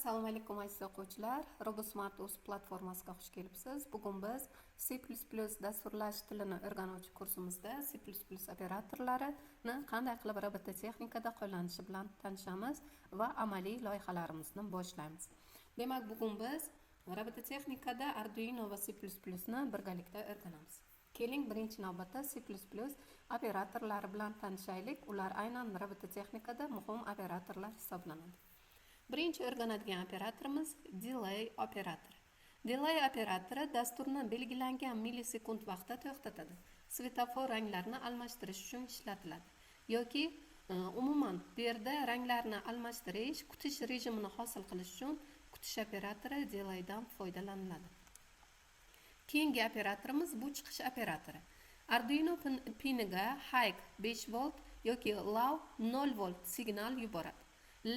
Assalomu alaykum aziz o'quvchilar. RoboSmart o'z platformasiga xush kelibsiz. Bugun biz C++ dasturlash tilini o'rganuvchi kursimizda C++ operatorlarini qanday qilib robototexnikada qo'llanishi bilan tanishamiz va amaliy loyihalarimizni boshlaymiz. Demak, bugun biz robototexnikada Arduino va C++ni birgalikda o'rganamiz. Keling, birinchi navbatda C++ operatorlari bilan tanishaylik. Ular aynan robototexnikada muhim operatorlar hisoblanadi. Birinchi o'rganadigan operatorimiz delay operatori. Delay operatori dasturni belgilangan millisekund vaqtda to'xtatadi. Svetofor ranglarini almashtirish uchun ishlatiladi. Yoki umuman bu yerda ranglarni almashtirish, kutish rejimini hosil qilish uchun kutish operatori delaydan foydalaniladi. Keyingi operatorimiz bu chiqish operatori. Arduino piniga high 5 volt yoki low 0 volt signal yuboradi.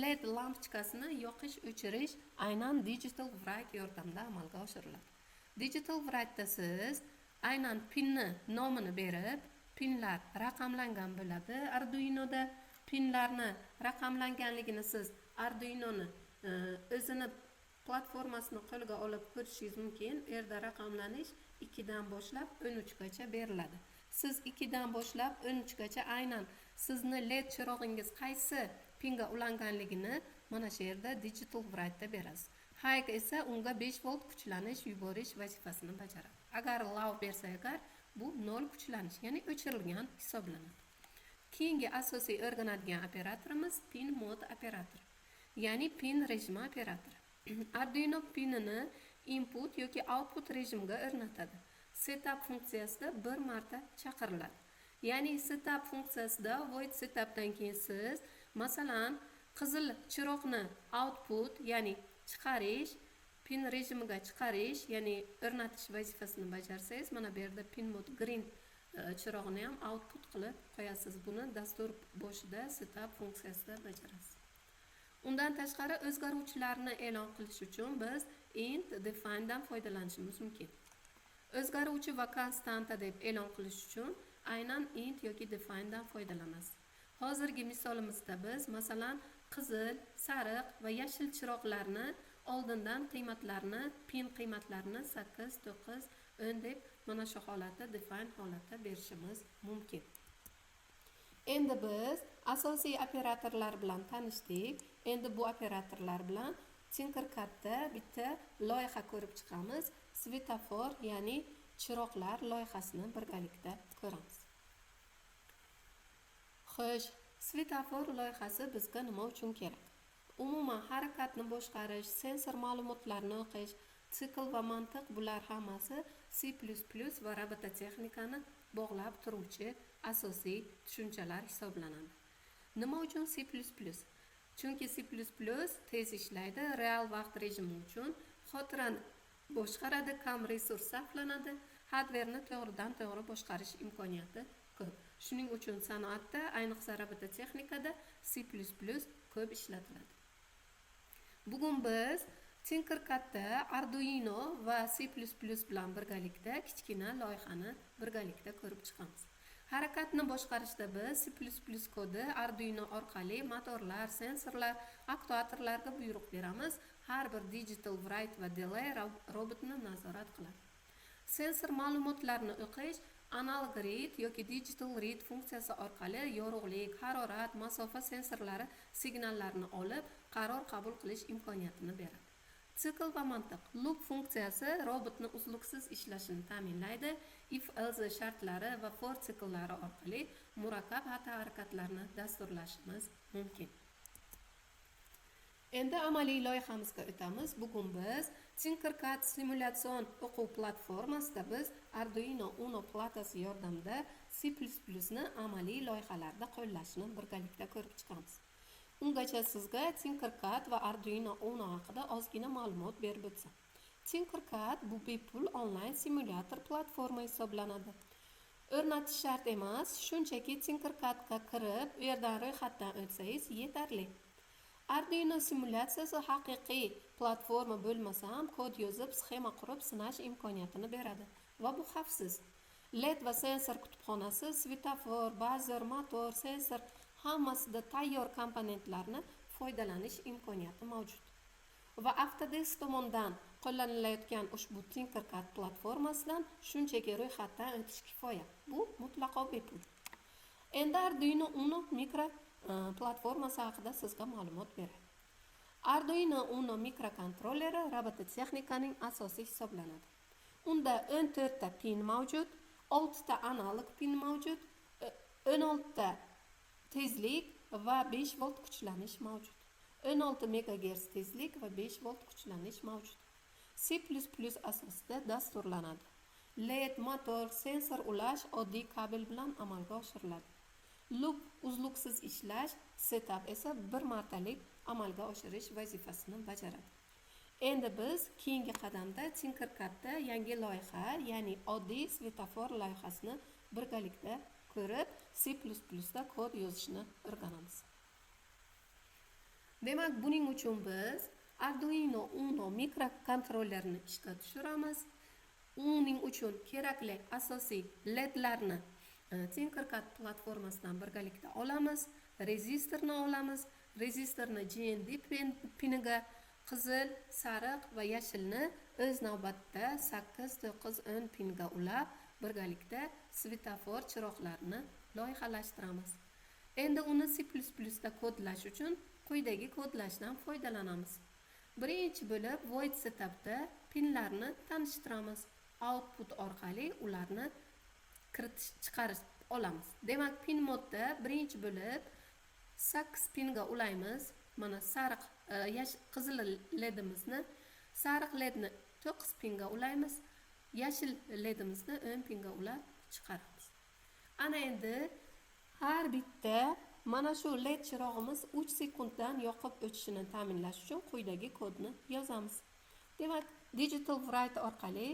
LED lampochkasini yoqish o'chirish aynan digital write yordamida amalga oshiriladi. Digital write'da siz aynan pinni nomini berib, pinlar raqamlangan bo'ladi. Arduinoda pinlarni raqamlanganligini siz Arduinoni o'zini platformasini qo'lga olib ko'rishingiz mumkin. Bu yerda raqamlanish 2 dan boshlab 13 gacha beriladi. Siz 2 dan boshlab 13 gacha aynan sizni LED chirog'ingiz qaysi pinga ulanganligini mana shu yerda digital write'da berasiz. High esa unga 5 volt kuchlanish yuborish vazifasini bajaradi. Agar low bersa agar bu 0 kuchlanish, ya'ni o'chirilgan hisoblanadi. Keyingi asosiy o'rganadigan operatorimiz pin mode operatori, ya'ni pin rejimi operatori. Arduino pinini input yoki output rejimiga o'rnatadi. Setup funksiyasida bir marta chaqiriladi. Ya'ni setup funksiyasida void setupdan keyin siz masalan qizil chiroqni output, ya'ni chiqarish, pin rejimiga chiqarish, ya'ni o'rnatish vazifasini bajarsangiz, mana bu yerda pin mode green chirog'ini ham output qilib qo'yasiz. Buni dastur boshida setup funksiyasida bajarasiz. Undan tashqari o'zgaruvchilarni e'lon qilish uchun biz int define dan foydalanishimiz mumkin. O'zgaruvchi va konstanta deb e'lon qilish uchun aynan int yoki define dan foydalanamiz. Hozirgi misolimizda biz masalan qizil, sariq va yashil chiroqlarni oldindan qiymatlarini, pin qiymatlarini 8, 9, 10 deb mana shu holatda define holatda berishimiz mumkin. Endi biz asosiy operatorlar bilan tanishdik. Endi bu operatorlar bilan Tinkercad'da bitta loyiha ko'rib chiqamiz. Svetofor, ya'ni chiroqlar loyihasini birgalikda ko'ramiz. Xo'sh, svetofor loyihasi bizga nima uchun kerak? Umuman harakatni boshqarish, sensor ma'lumotlarni o'qish, sikl va mantiq, bular hammasi C++ va robototexnikani bog'lab turuvchi asosiy tushunchalar hisoblanadi. Nima uchun C++? Chunki C++ tez ishlaydi, real vaqt rejimi uchun xotirani boshqaradi, kam resurs sarflanadi, hardverni to'g'ridan-to'g'ri boshqarish imkoniyati ko'p. Shuning uchun sanoatda, ayniqsa robototexnikada C++ ko'p ishlatiladi. Bugun biz Tinkercad'da Arduino va C++ bilan birgalikda kichkina loyihani birgalikda ko'rib chiqamiz. Harakatni boshqarishda biz C++ kodi Arduino orqali motorlar, sensorlar, aktuatorlarga buyruq beramiz. Har bir digital write va delay robotni nazorat qiladi. Sensor ma'lumotlarni o'qish analog read yoki digital read funksiyasi orqali yorug'lik, harorat, masofa sensorlari signallarini olib, qaror qabul qilish imkoniyatini beradi. Sikl va mantiq loop funksiyasi robotni uzluksiz ishlashini ta'minlaydi. If-else shartlari va for sikllari orqali murakkab xatti harakatlarni dasturlashimiz mumkin. Endi amaliy loyihamizga o'tamiz. Bugun biz Tinkercad simulятsion o'quv platformasida biz Arduino Uno platasi yordamida C++ ni amaliy loyihalarda qo'llashni birgalikda ko'rib chiqamiz. Ungacha sizga Tinkercad va Arduino Uno haqida ozgina ma'lumot berib o'tsam. Tinkercad bu bepul onlayn simulyator platforma hisoblanadi. O'rnatish shart emas, shunchaki Tinkercadga kirib, u yerdan ro'yxatdan o'tsangiz yetarli. Arduino simulyatsiyasi haqiqiy platforma bo'lmasa ham kod yozib, sxema qurib sinash imkoniyatini beradi va bu xavfsiz. LED va sensor kutubxonasi, svetofor, bazer, motor, sensor hammasida tayyor komponentlarni foydalanish imkoniyati mavjud. va Autodesk tomonidan qo'llanilayotgan ushbu Tinkercad platformasidan shunchaki ro'yxatdan o'tish kifoya. Bu mutlaqo bepul. Endi Arduino Uno mikro platformasi haqida sizga ma'lumot beray. Arduino Uno mikrokontrolleri robototexnikaning asosi hisoblanadi. Unda 14 ta pin mavjud, 6 ta analog pin mavjud, 16 ta tezlik va 5 volt kuchlanish mavjud. 16 MHz tezlik va 5 volt kuchlanish mavjud. C++ asosida dasturlanadi. LED, motor, sensor ulash oddiy kabel bilan amalga oshiriladi. Loop uzluksiz ishlash, setup esa bir martalik amalga oshirish vazifasini bajaradi. Endi biz keyingi qadamda Tinkercadda yangi loyiha, ya'ni oddiy svetofor loyihasini birgalikda ko'rib, C++da kod yozishni o'rganamiz. Demak, buning uchun biz Arduino Uno mikrokontrollerini ishga tushiramiz. Uning uchun kerakli asosiy LEDlarni Tinkercad platformasidan birgalikda olamiz. Rezistorni olamiz. Rezistorni GND piniga qizil, sariq va yashilni o'z navbatida 8, 9, 10 pinga ulab, birgalikda svetofor chiroqlarini loyihalashtiramiz. Endi uni C++da kodlash uchun quyidagi kodlashdan foydalanamiz. Birinchi bo'lib void setupda pinlarni tanishtiramiz. Output orqali ularni kiritish chiqarish olamiz. Demak, pin modda birinchi bo'lib 8 pinga ulaymiz. Mana sariq qizil ledimizni, sariq ledni 9 pinga ulaymiz. Yashil ledimizni 10 pinga ulab chiqaramiz. Ana endi har bitta mana shu led chirog'imiz 3 sekunddan yoqib o'tishini ta'minlash uchun quyidagi kodni yozamiz. Demak, digital write orqali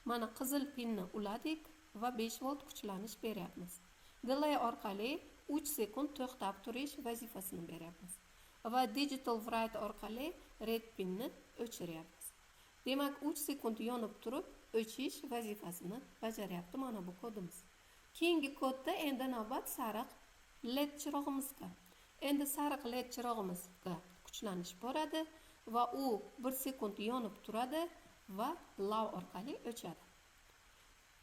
mana qizil pinni uladik va 5 volt kuchlanish beryapmiz. Delay orqali 3 sekund to'xtab turish vazifasini beryapmiz. Va digital write orqali red pinni o'chiryapmiz. Demak, 3 sekund yonib turib o'chish vazifasini bajaryapti mana bu kodimiz. Keyingi kodda endi navbat sariq led chirog'imizga. Endi sariq led chirog'imizga kuchlanish boradi va u 1 sekund yonib turadi va lav orqali o'chadi.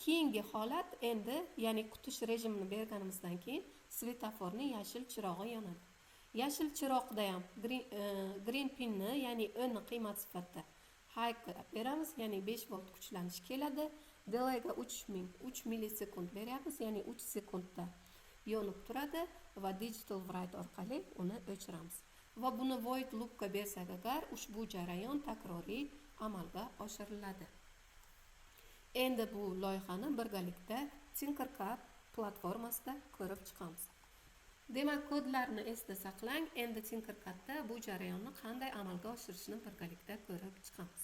Keyingi holat endi, ya'ni kutish rejimini berganimizdan keyin svetoforning yashil chirog'i yonadi. Yashil chiroqda ham green pinni, ya'ni 10 ni qiymat sifatida high beramiz, ya'ni 5 volt kuchlanish keladi. Delayga 3 millisekund beryapmiz, ya'ni 3 sekundda yonib turadi va digital write orqali uni o'chiramiz. Va buni void loopga bersak agar, ushbu jarayon takroriy amalga oshiriladi. Endi bu loyihani birgalikda Tinkercad platformasida ko'rib chiqamiz. Demak, kodlarni esda saqlang. Endi Tinkercadda bu jarayonni qanday amalga oshirishni birgalikda ko'rib chiqamiz.